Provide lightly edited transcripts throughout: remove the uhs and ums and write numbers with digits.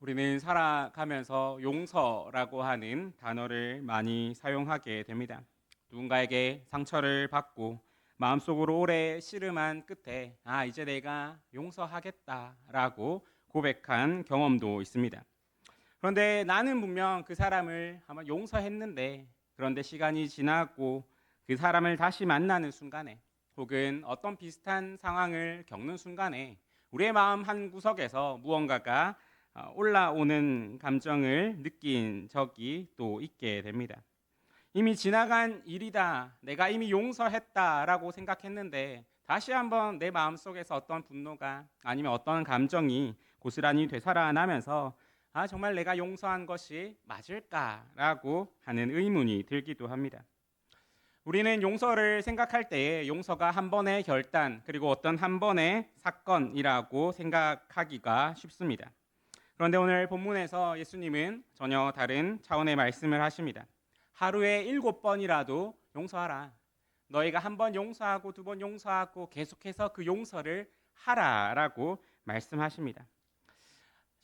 우리는 살아가면서 용서라고 하는 단어를 많이 사용하게 됩니다. 누군가에게 상처를 받고 마음속으로 오래 씨름한 끝에 이제 내가 용서하겠다라고 고백한 경험도 있습니다. 그런데 나는 분명 그 사람을 한번 용서했는데, 그런데 시간이 지나고 그 사람을 다시 만나는 순간에, 혹은 어떤 비슷한 상황을 겪는 순간에 우리의 마음 한 구석에서 무언가가 올라오는 감정을 느낀 적이 또 있게 됩니다. 이미 지나간 일이다, 내가 이미 용서했다라고 생각했는데 다시 한번 내 마음속에서 어떤 분노가 아니면 어떤 감정이 고스란히 되살아나면서 정말 내가 용서한 것이 맞을까라고 하는 의문이 들기도 합니다. 우리는 용서를 생각할 때에 용서가 한 번의 결단, 그리고 어떤 한 번의 사건이라고 생각하기가 쉽습니다. 그런데 오늘 본문에서 예수님은 전혀 다른 차원의 말씀을 하십니다. 하루에 7번이라도 용서하라. 너희가 한 번 용서하고 두 번 용서하고 계속해서 그 용서를 하라라고 말씀하십니다.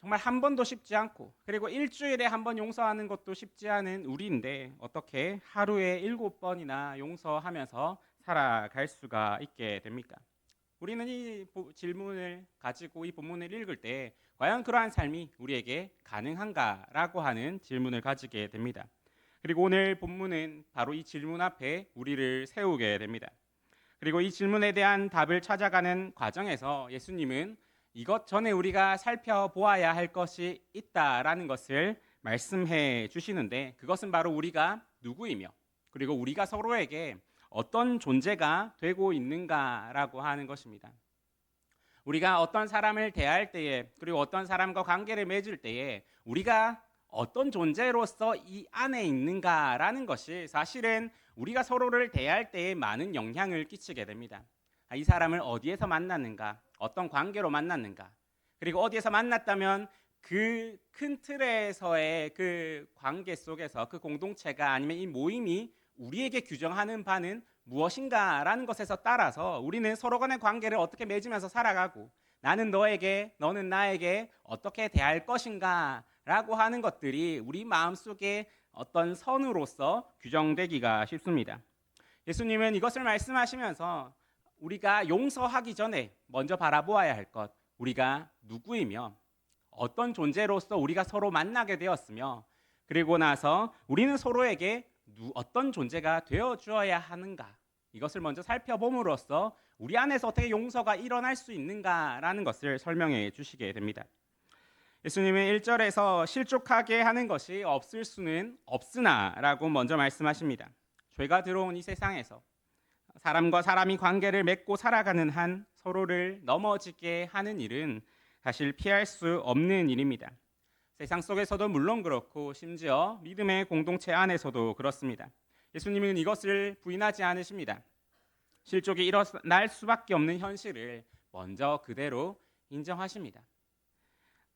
정말 한 번도 쉽지 않고, 그리고 일주일에 한 번 용서하는 것도 쉽지 않은 우리인데 어떻게 하루에 7번이나 용서하면서 살아갈 수가 있게 됩니까? 우리는 이 질문을 가지고 이 본문을 읽을 때 과연 그러한 삶이 우리에게 가능한가라고 하는 질문을 가지게 됩니다. 그리고 오늘 본문은 바로 이 질문 앞에 우리를 세우게 됩니다. 그리고 이 질문에 대한 답을 찾아가는 과정에서 예수님은 이것 전에 우리가 살펴보아야 할 것이 있다라는 것을 말씀해 주시는데, 그것은 바로 우리가 누구이며, 그리고 우리가 서로에게 어떤 존재가 되고 있는가라고 하는 것입니다. 우리가 어떤 사람을 대할 때에, 그리고 어떤 사람과 관계를 맺을 때에 우리가 어떤 존재로서 이 안에 있는가라는 것이 사실은 우리가 서로를 대할 때에 많은 영향을 끼치게 됩니다. 이 사람을 어디에서 만났는가, 어떤 관계로 만났는가, 그리고 어디에서 만났다면 그 큰 틀에서의 그 관계 속에서 그 공동체가 아니면 이 모임이 우리에게 규정하는 바는 무엇인가라는 것에서 따라서 우리는 서로 간의 관계를 어떻게 맺으면서 살아가고, 나는 너에게, 너는 나에게 어떻게 대할 것인가 라고 하는 것들이 우리 마음속에 어떤 선으로서 규정되기가 쉽습니다. 예수님은 이것을 말씀하시면서 우리가 용서하기 전에 먼저 바라보아야 할 것, 우리가 누구이며 어떤 존재로서 우리가 서로 만나게 되었으며, 그리고 나서 우리는 서로에게 어떤 존재가 되어 주어야 하는가, 이것을 먼저 살펴봄으로써 우리 안에서 어떻게 용서가 일어날 수 있는가라는 것을 설명해 주시게 됩니다. 예수님은 1절에서 실족하게 하는 것이 없을 수는 없으나라고 먼저 말씀하십니다. 죄가 들어온 이 세상에서 사람과 사람이 관계를 맺고 살아가는 한 서로를 넘어지게 하는 일은 사실 피할 수 없는 일입니다. 세상 속에서도 물론 그렇고 심지어 믿음의 공동체 안에서도 그렇습니다. 예수님은 이것을 부인하지 않으십니다. 실족이 일어날 수밖에 없는 현실을 먼저 그대로 인정하십니다.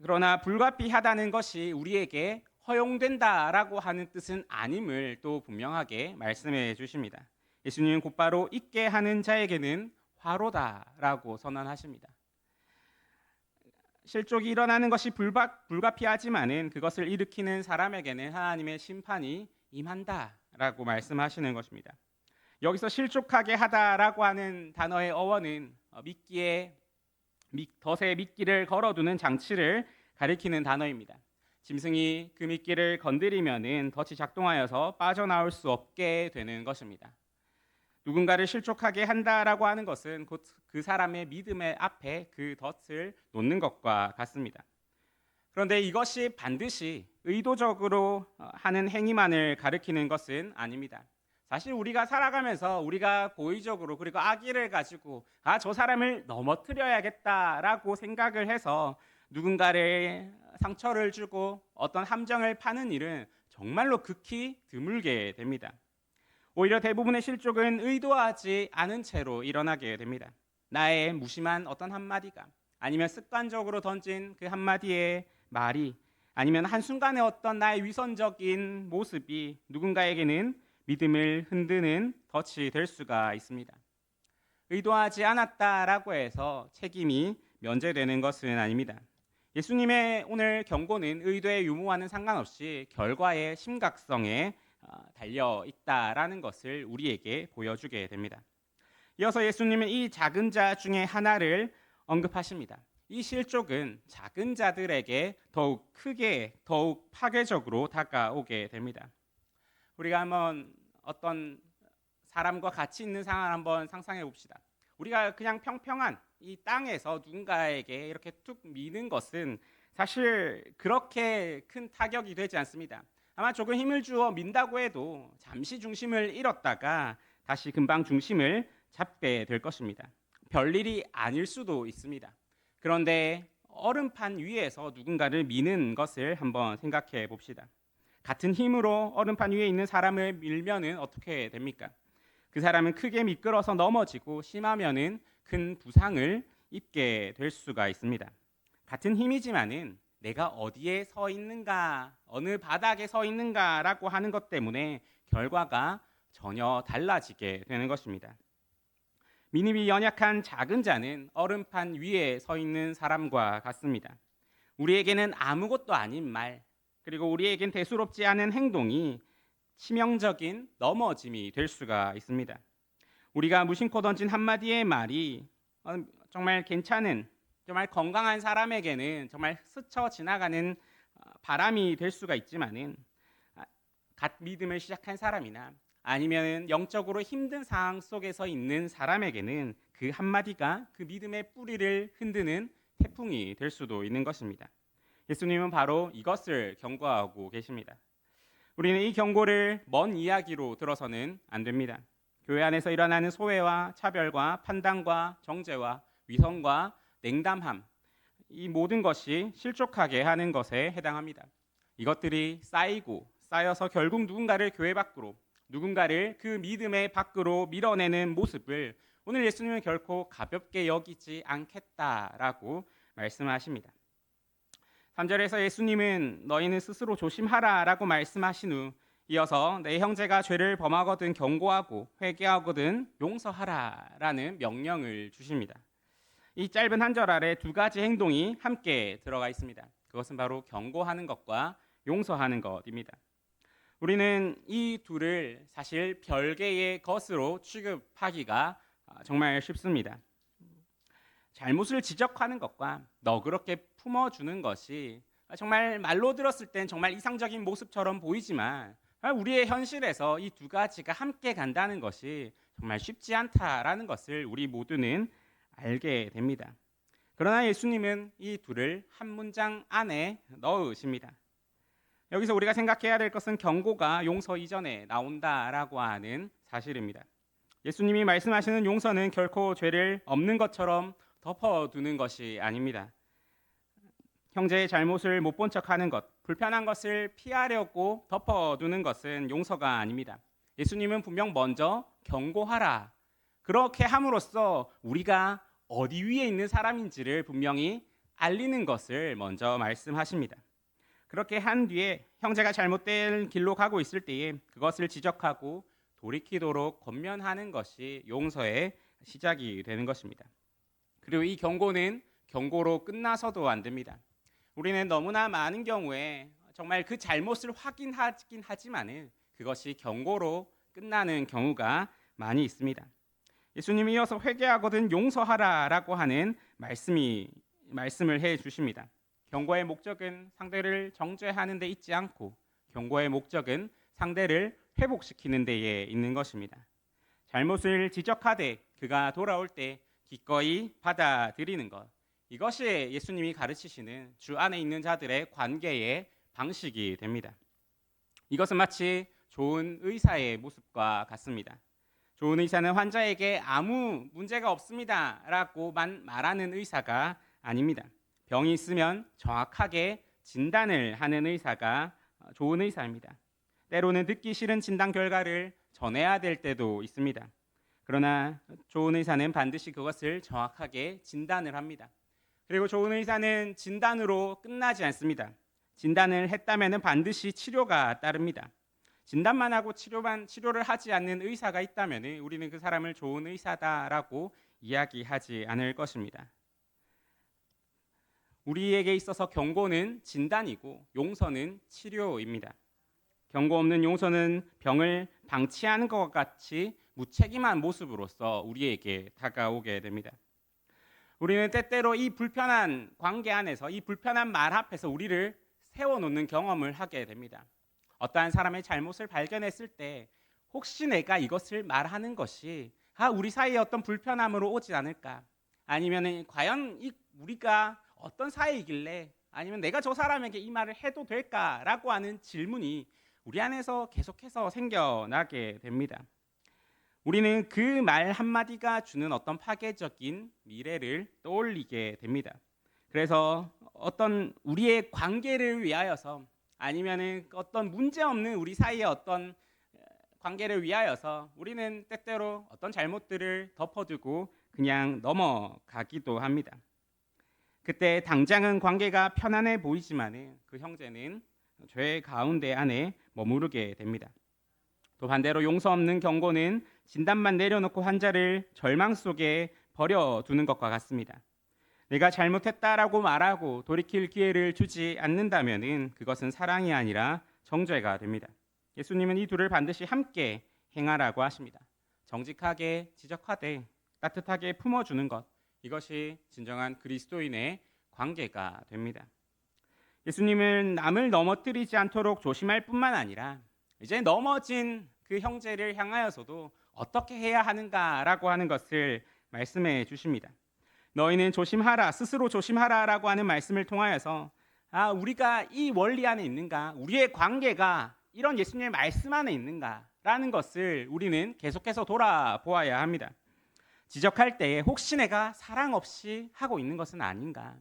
그러나 불가피하다는 것이 우리에게 허용된다라고 하는 뜻은 아님을 또 분명하게 말씀해 주십니다. 예수님은 곧바로 잊게 하는 자에게는 화로다라고 선언하십니다. 실족이 일어나는 것이 불가피하지만은 그것을 일으키는 사람에게는 하나님의 심판이 임한다라고 말씀하시는 것입니다. 여기서 실족하게 하다라고 하는 단어의 어원은 미끼에 덫에 미끼를 걸어두는 장치를 가리키는 단어입니다. 짐승이 그 미끼를 건드리면은 덫이 작동하여서 빠져나올 수 없게 되는 것입니다. 누군가를 실족하게 한다라고 하는 것은 곧 그 사람의 믿음의 앞에 그 덫을 놓는 것과 같습니다. 그런데 이것이 반드시 의도적으로 하는 행위만을 가리키는 것은 아닙니다. 사실 우리가 살아가면서 우리가 고의적으로, 그리고 악의를 가지고 저 사람을 넘어뜨려야겠다라고 생각을 해서 누군가를 상처를 주고 어떤 함정을 파는 일은 정말로 극히 드물게 됩니다. 오히려 대부분의 실족은 의도하지 않은 채로 일어나게 됩니다. 나의 무심한 어떤 한마디가, 아니면 습관적으로 던진 그 한마디의 말이, 아니면 한순간의 어떤 나의 위선적인 모습이 누군가에게는 믿음을 흔드는 덫이 될 수가 있습니다. 의도하지 않았다라고 해서 책임이 면제되는 것은 아닙니다. 예수님의 오늘 경고는 의도의 유무와는 상관없이 결과의 심각성에 달려 있다라는 것을 우리에게 보여주게 됩니다. 이어서 예수님은 이 작은 자 중에 하나를 언급하십니다. 이 실족은 작은 자들에게 더욱 크게, 더욱 파괴적으로 다가오게 됩니다. 우리가 한번 어떤 사람과 같이 있는 상황을 한번 상상해 봅시다. 우리가 그냥 평평한 이 땅에서 누군가에게 이렇게 툭 미는 것은 사실 그렇게 큰 타격이 되지 않습니다. 아마 조금 힘을 주어 민다고 해도 잠시 중심을 잃었다가 다시 금방 중심을 잡게 될 것입니다. 별일이 아닐 수도 있습니다. 그런데 얼음판 위에서 누군가를 미는 것을 한번 생각해 봅시다. 같은 힘으로 얼음판 위에 있는 사람을 밀면은 어떻게 됩니까? 그 사람은 크게 미끄러서 넘어지고 심하면은 큰 부상을 입게 될 수가 있습니다. 같은 힘이지만은 내가 어디에 서 있는가, 어느 바닥에 서 있는가라고 하는 것 때문에 결과가 전혀 달라지게 되는 것입니다. 믿음이 연약한 작은 자는 얼음판 위에 서 있는 사람과 같습니다. 우리에게는 아무것도 아닌 말, 그리고 우리에겐 대수롭지 않은 행동이 치명적인 넘어짐이 될 수가 있습니다. 우리가 무심코 던진 한마디의 말이 정말 괜찮은, 정말 건강한 사람에게는 정말 스쳐 지나가는 바람이 될 수가 있지만은 갓 믿음을 시작한 사람이나 아니면 영적으로 힘든 상황 속에서 있는 사람에게는 그 한마디가 그 믿음의 뿌리를 흔드는 태풍이 될 수도 있는 것입니다. 예수님은 바로 이것을 경고하고 계십니다. 우리는 이 경고를 먼 이야기로 들어서는 안 됩니다. 교회 안에서 일어나는 소외와 차별과 판단과 정죄와 위선과 냉담함, 이 모든 것이 실족하게 하는 것에 해당합니다. 이것들이 쌓여서 결국 누군가를 교회 밖으로, 누군가를 그 믿음의 밖으로 밀어내는 모습을 오늘 예수님은 결코 가볍게 여기지 않겠다라고 말씀하십니다. 3절에서 예수님은 너희는 스스로 조심하라라고 말씀하신 후 이어서 내 형제가 죄를 범하거든 경고하고 회개하거든 용서하라라는 명령을 주십니다. 이 짧은 한 절 아래 두 가지 행동이 함께 들어가 있습니다. 그것은 바로 경고하는 것과 용서하는 것입니다. 우리는 이 둘을 사실 별개의 것으로 취급하기가 정말 쉽습니다. 잘못을 지적하는 것과 너그럽게 품어주는 것이 정말 말로 들었을 땐 정말 이상적인 모습처럼 보이지만 우리의 현실에서 이 두 가지가 함께 간다는 것이 정말 쉽지 않다라는 것을 우리 모두는 알게 됩니다. 그러나 예수님은 이 둘을 한 문장 안에 넣으십니다. 여기서 우리가 생각해야 될 것은 경고가 용서 이전에 나온다라고 하는 사실입니다. 예수님이 말씀하시는 용서는 결코 죄를 없는 것처럼 덮어두는 것이 아닙니다. 형제의 잘못을 못 본 척하는 것, 불편한 것을 피하려고 덮어두는 것은 용서가 아닙니다. 예수님은 분명 먼저 경고하라. 그렇게 함으로써 우리가 어디 위에 있는 사람인지를 분명히 알리는 것을 먼저 말씀하십니다. 그렇게 한 뒤에 형제가 잘못된 길로 가고 있을 때에 그것을 지적하고 돌이키도록 권면하는 것이 용서의 시작이 되는 것입니다. 그리고 이 경고는 경고로 끝나서도 안 됩니다. 우리는 너무나 많은 경우에 정말 그 잘못을 확인하긴 하지만은 그것이 경고로 끝나는 경우가 많이 있습니다. 예수님이 이어서 회개하거든 용서하라라고 하는 말씀을 해 주십니다. 경고의 목적은 상대를 정죄하는 데 있지 않고 경고의 목적은 상대를 회복시키는 데에 있는 것입니다. 잘못을 지적하되 그가 돌아올 때 기꺼이 받아들이는 것, 이것이 예수님이 가르치시는 주 안에 있는 자들의 관계의 방식이 됩니다. 이것은 마치 좋은 의사의 모습과 같습니다. 좋은 의사는 환자에게 아무 문제가 없습니다 라고만 말하는 의사가 아닙니다. 병이 있으면 정확하게 진단을 하는 의사가 좋은 의사입니다. 때로는 듣기 싫은 진단 결과를 전해야 될 때도 있습니다. 그러나 좋은 의사는 반드시 그것을 정확하게 진단을 합니다. 그리고 좋은 의사는 진단으로 끝나지 않습니다. 진단을 했다면 반드시 치료가 따릅니다. 진단만 하고 치료를 하지 않는 의사가 있다면 우리는 그 사람을 좋은 의사다라고 이야기하지 않을 것입니다. 우리에게 있어서 경고는 진단이고 용서는 치료입니다. 경고 없는 용서는 병을 방치하는 것 같이 무책임한 모습으로서 우리에게 다가오게 됩니다. 우리는 때때로 이 불편한 관계 안에서 이 불편한 말 앞에서 우리를 세워놓는 경험을 하게 됩니다. 어떠한 사람의 잘못을 발견했을 때 혹시 내가 이것을 말하는 것이 우리 사이에 어떤 불편함으로 오지 않을까? 아니면 과연 우리가 어떤 사이이길래 아니면 내가 저 사람에게 이 말을 해도 될까라고 하는 질문이 우리 안에서 계속해서 생겨나게 됩니다. 우리는 그 말 한마디가 주는 어떤 파괴적인 미래를 떠올리게 됩니다. 그래서 어떤 우리의 관계를 위하여서 아니면 어떤 문제없는 우리 사이의 어떤 관계를 위하여서 우리는 때때로 어떤 잘못들을 덮어두고 그냥 넘어가기도 합니다. 그때 당장은 관계가 편안해 보이지만 그 형제는 죄 가운데 안에 머무르게 됩니다. 또 반대로 용서 없는 경고는 진단만 내려놓고 환자를 절망 속에 버려두는 것과 같습니다. 내가 잘못했다라고 말하고 돌이킬 기회를 주지 않는다면 그것은 사랑이 아니라 정죄가 됩니다. 예수님은 이 둘을 반드시 함께 행하라고 하십니다. 정직하게 지적하되 따뜻하게 품어주는 것, 이것이 진정한 그리스도인의 관계가 됩니다. 예수님은 남을 넘어뜨리지 않도록 조심할 뿐만 아니라 이제 넘어진 그 형제를 향하여서도 어떻게 해야 하는가라고 하는 것을 말씀해 주십니다. 너희는 조심하라, 스스로 조심하라라고 하는 말씀을 통하여서 우리가 이 원리 안에 있는가, 우리의 관계가 이런 예수님의 말씀 안에 있는가라는 것을 우리는 계속해서 돌아보아야 합니다. 지적할 때 혹시 내가 사랑 없이 하고 있는 것은 아닌가?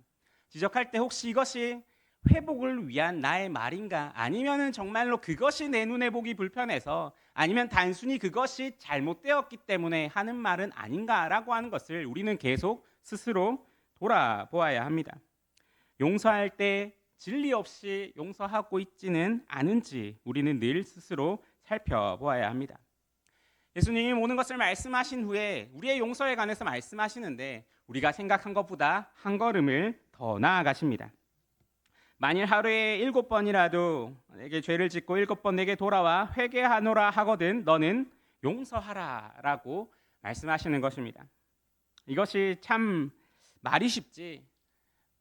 지적할 때 혹시 이것이 회복을 위한 나의 말인가? 아니면은 정말로 그것이 내 눈에 보기 불편해서 아니면 단순히 그것이 잘못되었기 때문에 하는 말은 아닌가라고 하는 것을 우리는 계속 스스로 돌아보아야 합니다. 용서할 때 진리 없이 용서하고 있지는 않은지 우리는 늘 스스로 살펴보아야 합니다. 예수님이 모든 것을 말씀하신 후에 우리의 용서에 관해서 말씀하시는데 우리가 생각한 것보다 한 걸음을 더 나아가십니다. 만일 하루에 7번이라도 내게 죄를 짓고 7번 내게 돌아와 회개하노라 하거든 너는 용서하라 라고 말씀하시는 것입니다. 이것이 참 말이 쉽지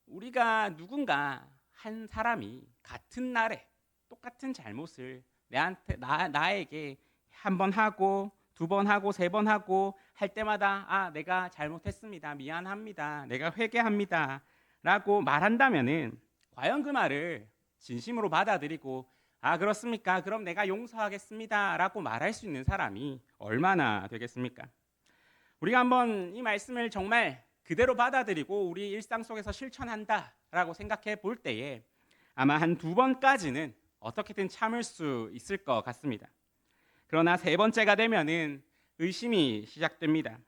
우리가 누군가 한 사람이 같은 날에 똑같은 잘못을 나에게 한 번 하고 2번 하고 3번 하고 할 때마다 내가 잘못했습니다. 미안합니다. 내가 회개합니다. 라고 말한다면은 과연 그 말을 진심으로 받아들이고 그렇습니까? 그럼 내가 용서하겠습니다. 라고 말할 수 있는 사람이 얼마나 되겠습니까? 우리가 한번 이 말씀을 정말 그대로 받아들이고 우리 일상 속에서 실천한다 라고 생각해 볼 때에 아마 한 2번까지는 어떻게든 참을 수 있을 것 같습니다. 그러나 3번째가 되면은 의심이 시작됩니다.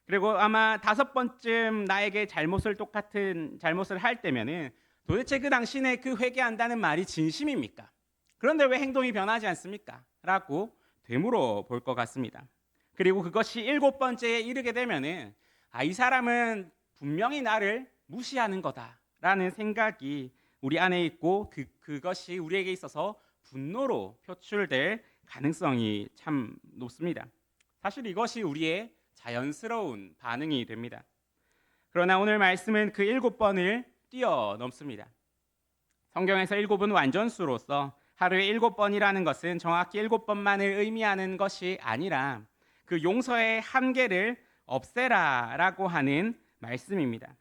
그리고 아마 5번쯤 나에게 똑같은 잘못을 할 때면은 도대체 그 당신의 그 회개한다는 말이 진심입니까? 그런데 왜 행동이 변하지 않습니까? 라고 되물어 볼 것 같습니다. 그리고 그것이 7번째에 이르게 되면은 이 사람은 분명히 나를 무시하는 거다라는 생각이 우리 안에 있고 그것이 우리에게 있어서 분노로 표출될 가능성이 참 높습니다. 사실 이것이 우리의 자연스러운 반응이 됩니다. 그러나 오늘 말씀은 그 7번을 뛰어넘습니다. 성경에서 7은 완전수로서 하루에 7번이라는 것은 정확히 7번만을 의미하는 것이 아니라 그 용서의 한계를 없애라라고 하는 말씀입니다.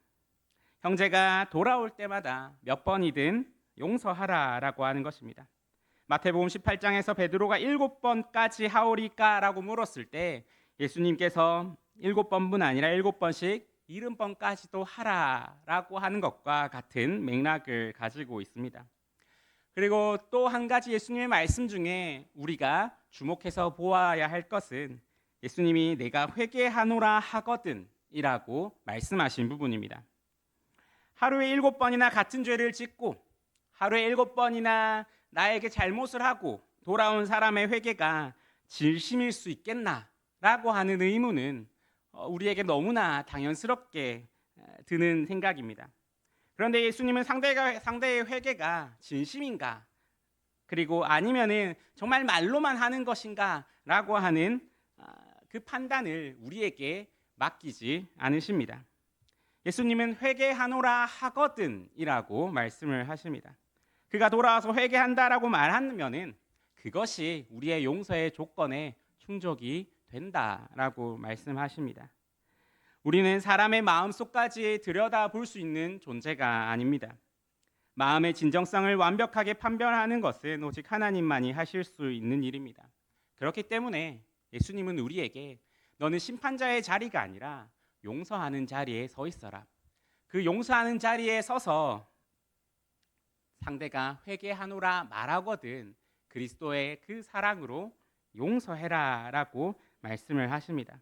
형제가 돌아올 때마다 몇 번이든 용서하라라고 하는 것입니다. 마태복음 18장에서 베드로가 7번까지 하오리까라고 물었을 때 예수님께서 7번뿐 아니라 7번씩 70번까지도 하라라고 하는 것과 같은 맥락을 가지고 있습니다. 그리고 또 한 가지 예수님의 말씀 중에 우리가 주목해서 보아야 할 것은 예수님이 내가 회개하노라 하거든 이라고 말씀하신 부분입니다. 하루에 7번이나 같은 죄를 짓고 하루에 7번이나 나에게 잘못을 하고 돌아온 사람의 회개가 진심일 수 있겠나라고 하는 의문은 우리에게 너무나 당연스럽게 드는 생각입니다. 그런데 예수님은 상대의 회개가 진심인가? 그리고 아니면은 정말 말로만 하는 것인가라고 하는 그 판단을 우리에게 맡기지 않으십니다. 예수님은 회개하노라 하거든이라고 말씀을 하십니다. 그가 돌아와서 회개한다라고 말하면은 그것이 우리의 용서의 조건에 충족이 된다라고 말씀하십니다. 우리는 사람의 마음속까지 들여다볼 수 있는 존재가 아닙니다. 마음의 진정성을 완벽하게 판별하는 것은 오직 하나님만이 하실 수 있는 일입니다. 그렇기 때문에 예수님은 우리에게 너는 심판자의 자리가 아니라 용서하는 자리에 서 있어라. 그 용서하는 자리에 서서 상대가 회개하노라 말하거든 그리스도의 그 사랑으로 용서해라라고 말씀을 하십니다.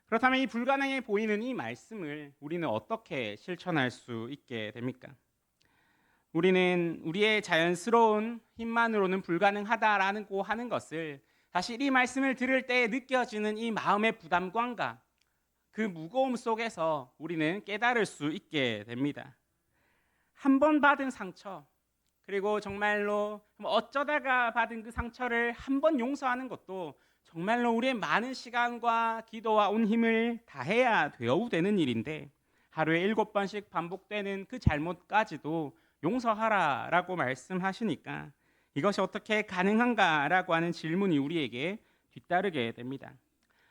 그렇다면 이 불가능해 보이는 이 말씀을 우리는 어떻게 실천할 수 있게 됩니까? 우리는 우리의 자연스러운 힘만으로는 불가능하다라고 하는 것을 사실 이 말씀을 들을 때 느껴지는 이 마음의 부담감과 그 무거움 속에서 우리는 깨달을 수 있게 됩니다. 한 번 받은 상처, 그리고 정말로 어쩌다가 받은 그 상처를 한 번 용서하는 것도 정말로 우리의 많은 시간과 기도와 온 힘을 다해야 되는 일인데 하루에 7번씩 반복되는 그 잘못까지도 용서하라라고 말씀하시니까 이것이 어떻게 가능한가라고 하는 질문이 우리에게 뒤따르게 됩니다.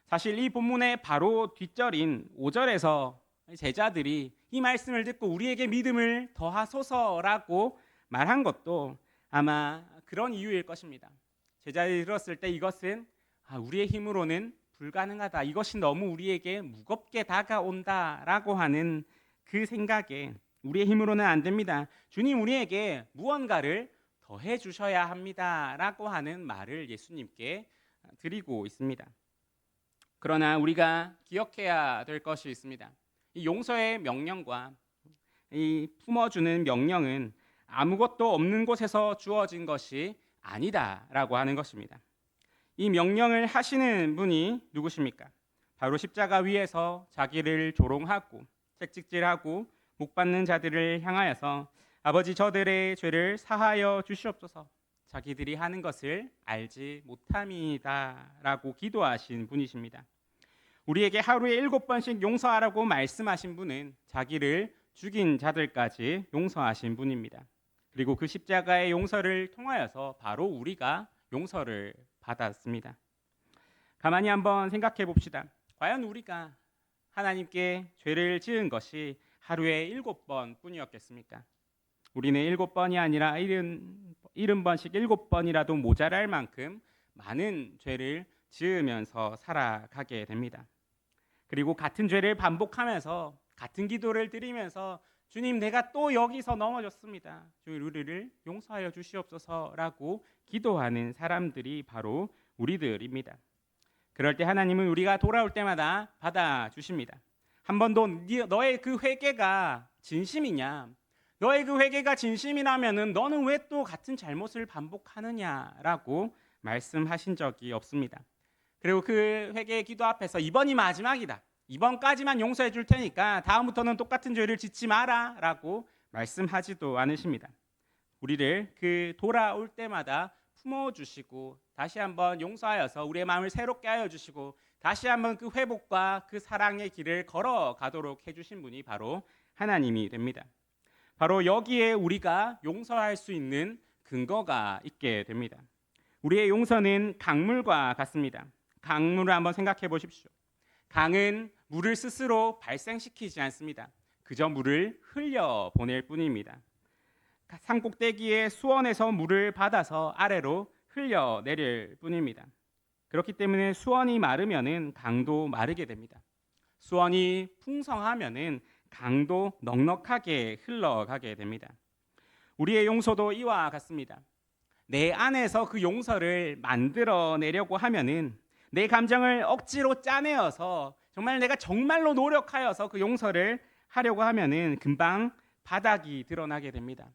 사실 이 본문의 바로 뒷절인 5절에서 제자들이 이 말씀을 듣고 우리에게 믿음을 더하소서라고 말한 것도 아마 그런 이유일 것입니다. 제자들이 들었을 때 이것은 우리의 힘으로는 불가능하다. 이것이 너무 우리에게 무겁게 다가온다라고 하는 그 생각에 우리의 힘으로는 안 됩니다. 주님 우리에게 무언가를 더해 주셔야 합니다라고 하는 말을 예수님께 드리고 있습니다. 그러나 우리가 기억해야 될 것이 있습니다. 이 용서의 명령과 이 품어주는 명령은 아무것도 없는 곳에서 주어진 것이 아니다라고 하는 것입니다. 이 명령을 하시는 분이 누구십니까? 바로 십자가 위에서 자기를 조롱하고 채찍질하고 목 받는 자들을 향하여서 아버지 저들의 죄를 사하여 주시옵소서 자기들이 하는 것을 알지 못함이다라고 기도하신 분이십니다. 우리에게 하루에 7번씩 용서하라고 말씀하신 분은 자기를 죽인 자들까지 용서하신 분입니다. 그리고 그 십자가의 용서를 통하여서 바로 우리가 용서를 받았습니다. 가만히 한번 생각해 봅시다. 과연 우리가 하나님께 죄를 지은 것이 하루에 7번 뿐이었겠습니까? 우리는 7번이 아니라 70번씩 7번이라도 모자랄 만큼 많은 죄를 지으면서 살아가게 됩니다. 그리고 같은 죄를 반복하면서 같은 기도를 드리면서 주님 내가 또 여기서 넘어졌습니다. 주님 우리를 용서하여 주시옵소서라고 기도하는 사람들이 바로 우리들입니다. 그럴 때 하나님은 우리가 돌아올 때마다 받아주십니다. 한 번도 너의 그 회개가 진심이냐? 너의 그 회개가 진심이라면은 너는 왜 또 같은 잘못을 반복하느냐라고 말씀하신 적이 없습니다. 그리고 그 회개의 기도 앞에서 이번이 마지막이다. 이번까지만 용서해 줄 테니까 다음부터는 똑같은 죄를 짓지 마라라고 말씀하지도 않으십니다. 우리를 그 돌아올 때마다 품어주시고 다시 한번 용서하여서 우리의 마음을 새롭게 하여 주시고 다시 한번 그 회복과 그 사랑의 길을 걸어가도록 해주신 분이 바로 하나님이 됩니다. 바로 여기에 우리가 용서할 수 있는 근거가 있게 됩니다. 우리의 용서는 강물과 같습니다. 강물을 한번 생각해 보십시오. 강은 물을 스스로 발생시키지 않습니다. 그저 물을 흘려보낼 뿐입니다. 산꼭대기의 수원에서 물을 받아서 아래로 흘려내릴 뿐입니다. 그렇기 때문에 수원이 마르면은 강도 마르게 됩니다. 수원이 풍성하면은 강도 넉넉하게 흘러가게 됩니다. 우리의 용서도 이와 같습니다. 내 안에서 그 용서를 만들어내려고 하면은 내 감정을 억지로 짜내어서 정말 내가 정말로 노력하여서 그 용서를 하려고 하면은 금방 바닥이 드러나게 됩니다.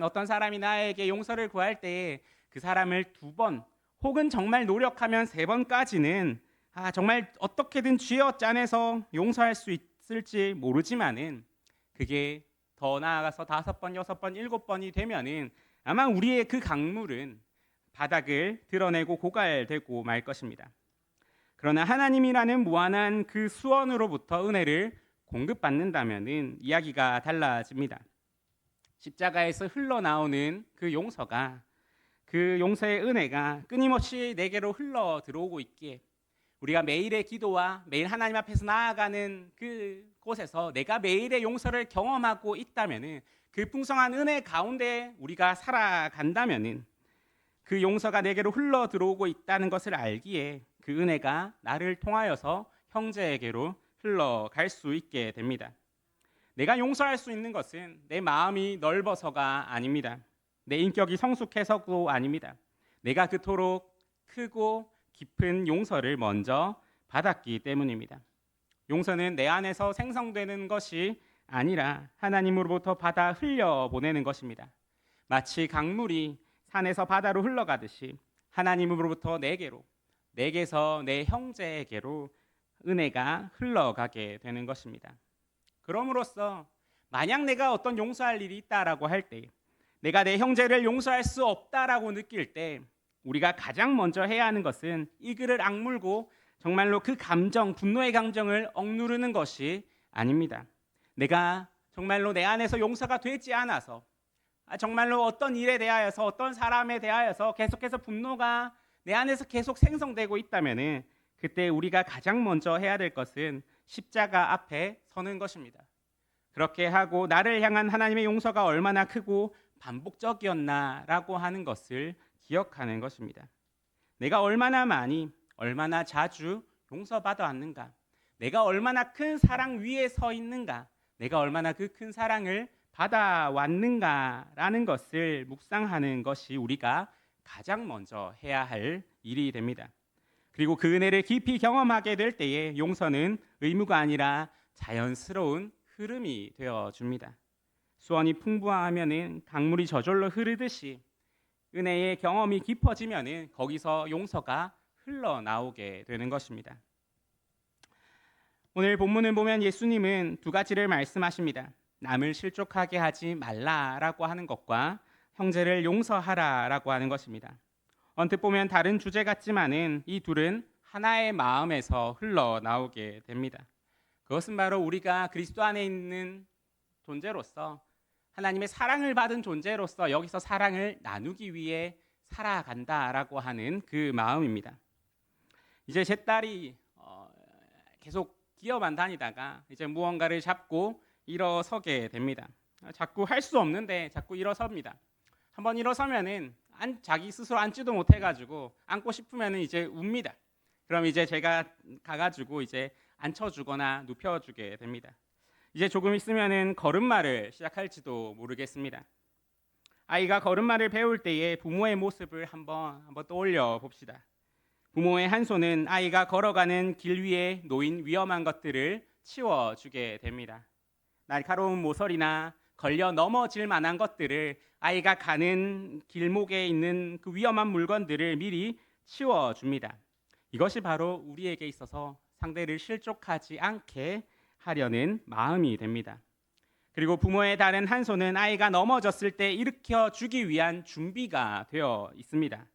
어떤 사람이 나에게 용서를 구할 때 그 사람을 2번 혹은 정말 노력하면 3번까지는 정말 어떻게든 쥐어짜내서 용서할 수 있을지 모르지만은 그게 더 나아가서 5번, 6번, 7번이 되면은 아마 우리의 그 강물은 바닥을 드러내고 고갈되고 말 것입니다. 그러나 하나님이라는 무한한 그 수원으로부터 은혜를 공급받는다면은 이야기가 달라집니다. 십자가에서 흘러나오는 그 용서가, 그 용서의 은혜가 끊임없이 내게로 흘러 들어오고 있기에 우리가 매일의 기도와 매일 하나님 앞에서 나아가는 그 곳에서 내가 매일의 용서를 경험하고 있다면은, 그 풍성한 은혜 가운데 우리가 살아간다면은 그 용서가 내게로 흘러 들어오고 있다는 것을 알기에 그 은혜가 나를 통하여서 형제에게로 흘러갈 수 있게 됩니다. 내가 용서할 수 있는 것은 내 마음이 넓어서가 아닙니다. 내 인격이 성숙해서도 아닙니다. 내가 그토록 크고 깊은 용서를 먼저 받았기 때문입니다. 용서는 내 안에서 생성되는 것이 아니라 하나님으로부터 받아 흘려보내는 것입니다. 마치 강물이 산에서 바다로 흘러가듯이 하나님으로부터 내게로, 내게서 내 형제에게로 은혜가 흘러가게 되는 것입니다. 그럼으로써 만약 내가 어떤 용서할 일이 있다라고 할 때, 내가 내 형제를 용서할 수 없다라고 느낄 때 우리가 가장 먼저 해야 하는 것은 이 글을 악물고 정말로 그 감정, 분노의 감정을 억누르는 것이 아닙니다. 내가 정말로 내 안에서 용서가 되지 않아서, 정말로 어떤 일에 대하여서, 어떤 사람에 대하여서 계속해서 분노가 내 안에서 계속 생성되고 있다면 그때 우리가 가장 먼저 해야 될 것은 십자가 앞에 서는 것입니다. 그렇게 하고 나를 향한 하나님의 용서가 얼마나 크고 반복적이었나라고 하는 것을 기억하는 것입니다. 내가 얼마나 많이, 얼마나 자주 용서받아 왔는가, 내가 얼마나 큰 사랑 위에 서 있는가, 내가 얼마나 그 큰 사랑을 받아왔는가라는 것을 묵상하는 것이 우리가 가장 먼저 해야 할 일이 됩니다. 그리고 그 은혜를 깊이 경험하게 될 때에 용서는 의무가 아니라 자연스러운 흐름이 되어줍니다. 수원이 풍부하면은 강물이 저절로 흐르듯이 은혜의 경험이 깊어지면은 거기서 용서가 흘러나오게 되는 것입니다. 오늘 본문을 보면 예수님은 두 가지를 말씀하십니다. 남을 실족하게 하지 말라라고 하는 것과 형제를 용서하라라고 하는 것입니다. 언뜻 보면 다른 주제 같지만은 이 둘은 하나의 마음에서 흘러나오게 됩니다. 그것은 바로 우리가 그리스도 안에 있는 존재로서, 하나님의 사랑을 받은 존재로서 여기서 사랑을 나누기 위해 살아간다라고 하는 그 마음입니다. 이제 제 딸이 계속 기어만 다니다가 이제 무언가를 잡고 일어서게 됩니다. 자꾸 할 수 없는데 자꾸 일어섭니다. 한번 일어서면은 자기 스스로 앉지도 못해가지고 앉고 싶으면은 이제 웁니다. 그럼 이제 제가 가가지고 이제 앉혀주거나 눕혀주게 됩니다. 이제 조금 있으면은 걸음마를 시작할지도 모르겠습니다. 아이가 걸음마를 배울 때의 부모의 모습을 한번 떠올려 봅시다. 부모의 한 손은 아이가 걸어가는 길 위에 놓인 위험한 것들을 치워주게 됩니다. 날카로운 모서리나 걸려 넘어질 만한 것들을, 아이가 가는 길목에 있는 그 위험한 물건들을 미리 치워줍니다. 이것이 바로 우리에게 있어서 상대를 실족하지 않게 하려는 마음이 됩니다. 그리고 부모의 다른 한 손은 아이가 넘어졌을 때 일으켜주기 위한 준비가 되어 있습니다.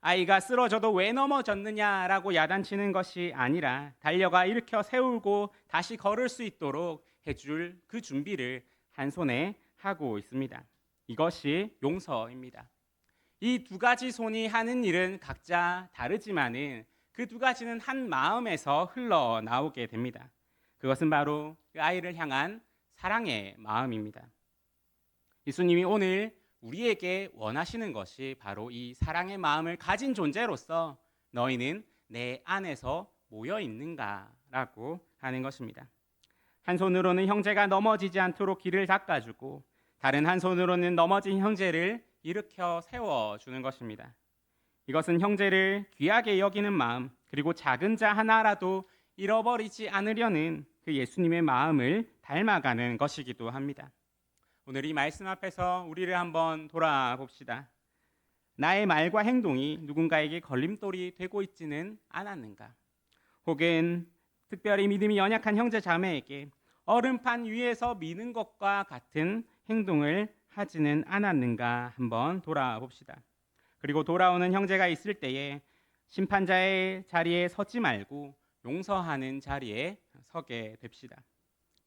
아이가 쓰러져도 왜 넘어졌느냐라고 야단치는 것이 아니라 달려가 일으켜 세우고 다시 걸을 수 있도록 해줄 그 준비를 한 손에 하고 있습니다. 이것이 용서입니다. 이 두 가지 손이 하는 일은 각자 다르지만은 그 두 가지는 한 마음에서 흘러나오게 됩니다. 그것은 바로 그 아이를 향한 사랑의 마음입니다. 예수님이 오늘 우리에게 원하시는 것이 바로 이 사랑의 마음을 가진 존재로서 너희는 내 안에서 모여 있는가라고 하는 것입니다. 한 손으로는 형제가 넘어지지 않도록 길을 닦아주고 다른 한 손으로는 넘어진 형제를 일으켜 세워주는 것입니다. 이것은 형제를 귀하게 여기는 마음, 그리고 작은 자 하나라도 잃어버리지 않으려는 그 예수님의 마음을 닮아가는 것이기도 합니다. 오늘 이 말씀 앞에서 우리를 한번 돌아봅시다. 나의 말과 행동이 누군가에게 걸림돌이 되고 있지는 않았는가? 혹은 특별히 믿음이 연약한 형제 자매에게 얼음판 위에서 미는 것과 같은 행동을 하지는 않았는가 한번 돌아봅시다. 그리고 돌아오는 형제가 있을 때에 심판자의 자리에 서지 말고 용서하는 자리에 서게 됩시다.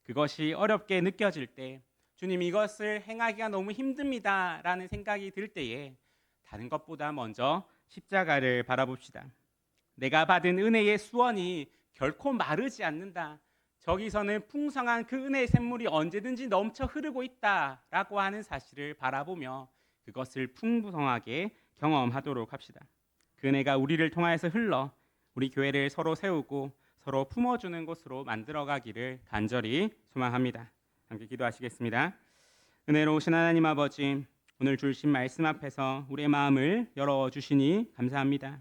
그것이 어렵게 느껴질 때, 주님 이것을 행하기가 너무 힘듭니다 라는 생각이 들 때에 다른 것보다 먼저 십자가를 바라봅시다. 내가 받은 은혜의 수원이 결코 마르지 않는다. 저기서는 풍성한 그 은혜의 샘물이 언제든지 넘쳐 흐르고 있다라고 하는 사실을 바라보며 그것을 풍성하게 경험하도록 합시다. 그 은혜가 우리를 통하여서 흘러 우리 교회를 서로 세우고 서로 품어주는 곳으로 만들어가기를 간절히 소망합니다. 함께 기도하시겠습니다. 은혜로우신 하나님 아버지, 오늘 주신 말씀 앞에서 우리의 마음을 열어주시니 감사합니다.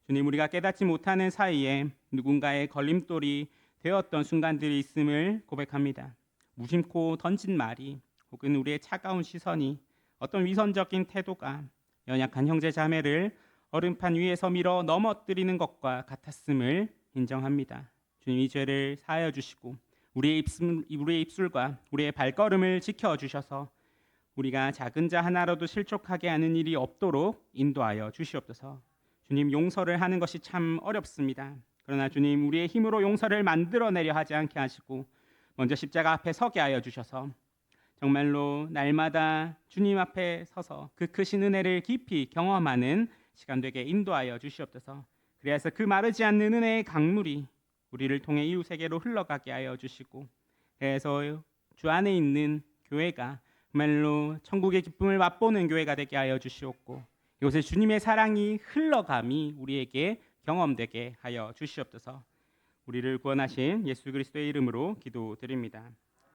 주님, 우리가 깨닫지 못하는 사이에 누군가의 걸림돌이 되었던 순간들이 있음을 고백합니다. 무심코 던진 말이 혹은 우리의 차가운 시선이 어떤 위선적인 태도가 연약한 형제 자매를 얼음판 위에서 밀어 넘어뜨리는 것과 같았음을 인정합니다. 주님, 이 죄를 사하여 주시고 우리의 입술과 우리의 발걸음을 지켜주셔서 우리가 작은 자 하나라도 실족하게 하는 일이 없도록 인도하여 주시옵소서. 주님, 용서를 하는 것이 참 어렵습니다. 그러나 주님, 우리의 힘으로 용서를 만들어내려 하지 않게 하시고 먼저 십자가 앞에 서게 하여 주셔서 정말로 날마다 주님 앞에 서서 그 크신 은혜를 깊이 경험하는 시간 되게 인도하여 주시옵소서. 그래서 그 마르지 않는 은혜의 강물이 우리를 통해 이웃에게로 흘러가게 하여 주시고, 그래서 주 안에 있는 교회가 정말로 천국의 기쁨을 맛보는 교회가 되게 하여 주시옵고, 이곳에 주님의 사랑이 흘러감이 우리에게 경험되게 하여 주시옵소서. 우리를 구원하신 예수 그리스도의 이름으로 기도드립니다.